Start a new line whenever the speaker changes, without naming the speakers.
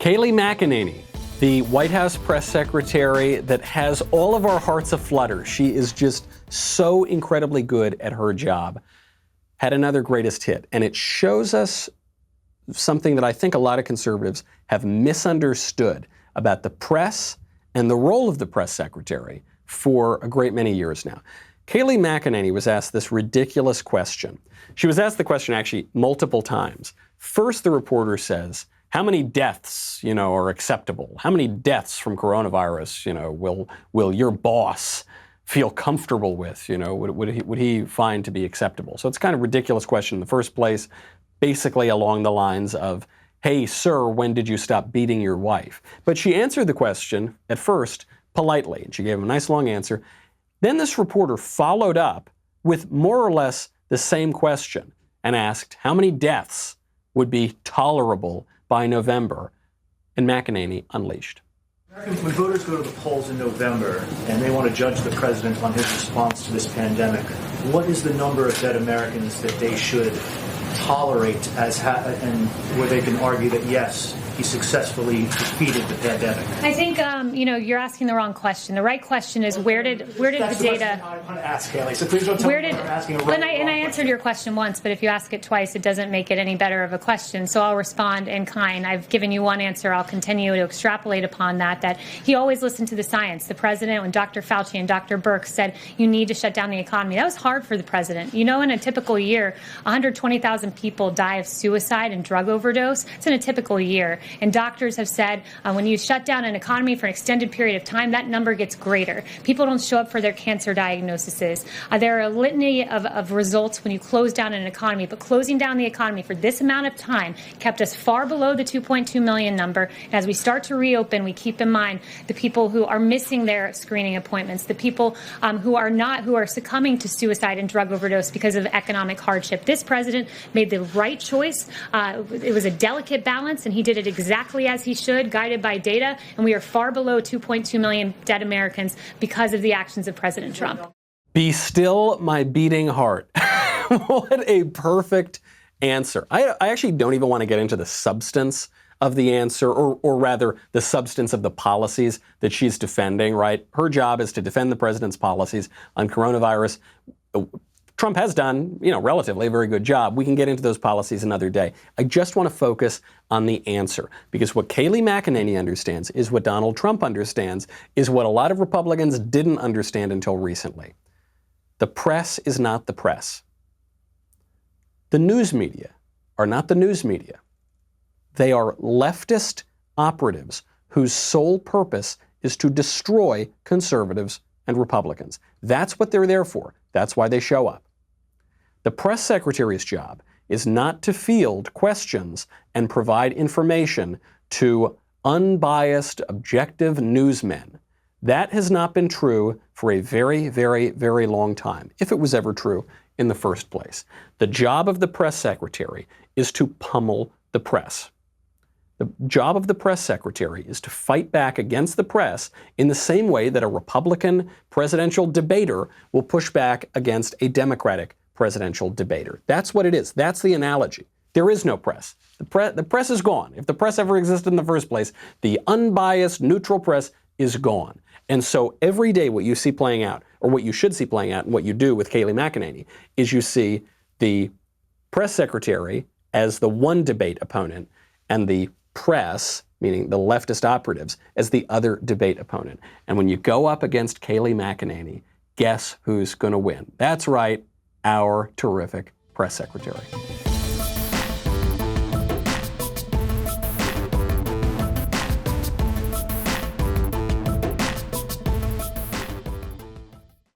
Kayleigh McEnany, the White House press secretary that has all of our hearts aflutter. She is just so incredibly good at her job. Had another greatest hit, and it shows us something that I think a lot of conservatives have misunderstood about the press and the role of the press secretary for a great many years now. Kayleigh McEnany was asked this ridiculous question. She was asked the question actually multiple times. First, the reporter says, how many deaths, are acceptable? How many deaths from coronavirus, will your boss feel comfortable with? Would he find to be acceptable? So it's kind of a ridiculous question in the first place, basically along the lines of, hey, sir, when did you stop beating your wife? But she answered the question at first politely, and she gave him a nice long answer. Then this reporter followed up with more or less the same question and asked how many deaths would be tolerable by November, and McEnany unleashed.
When voters go to the polls in November and they want to judge the president on his response to this pandemic, what is the number of dead Americans that they should tolerate and where they can argue that, yes, he successfully defeated the pandemic?
I think, you're asking the wrong question. The right question is where did the data...
I want to ask, Kayleigh, so please don't tell me you're asking a right
and I answered your question once, but if you ask it twice, it doesn't make it any better of a question, so I'll respond in kind. I've given you one answer. I'll continue to extrapolate upon that he always listened to the science. The president, when Dr. Fauci and Dr. Birx said you need to shut down the economy, that was hard for the president. In a typical year, 120,000 people die of suicide and drug overdose. It's in a typical year. And doctors have said when you shut down an economy for an extended period of time, that number gets greater. People don't show up for their cancer diagnoses. There are a litany of results when you close down an economy, but closing down the economy for this amount of time kept us far below the 2.2 million number. And as we start to reopen, we keep in mind the people who are missing their screening appointments, the people who are succumbing to suicide and drug overdose because of economic hardship. This president made the right choice. It was a delicate balance, and he did it exactly as he should, guided by data, and we are far below 2.2 million dead Americans because of the actions of President Trump.
Be still, my beating heart. What a perfect answer. I actually don't even want to get into the substance of the answer, or rather the substance of the policies that she's defending, right? Her job is to defend the president's policies on coronavirus. Trump has done, relatively a very good job. We can get into those policies another day. I just want to focus on the answer, because what Kayleigh McEnany understands is what Donald Trump understands, is what a lot of Republicans didn't understand until recently. The press is not the press. The news media are not the news media. They are leftist operatives whose sole purpose is to destroy conservatives and Republicans. That's what they're there for. That's why they show up. The press secretary's job is not to field questions and provide information to unbiased, objective newsmen. That has not been true for a very, very, very long time, if it was ever true in the first place. The job of the press secretary is to pummel the press. The job of the press secretary is to fight back against the press in the same way that a Republican presidential debater will push back against a Democratic presidential debater. That's what it is. That's the analogy. There is no press. The press is gone. If the press ever existed in the first place, the unbiased, neutral press is gone. And so every day what you see playing out, or what you should see playing out, and what you do with Kayleigh McEnany, is you see the press secretary as the one debate opponent, and the press, meaning the leftist operatives, as the other debate opponent. And when you go up against Kayleigh McEnany, guess who's going to win? That's right, our terrific press secretary.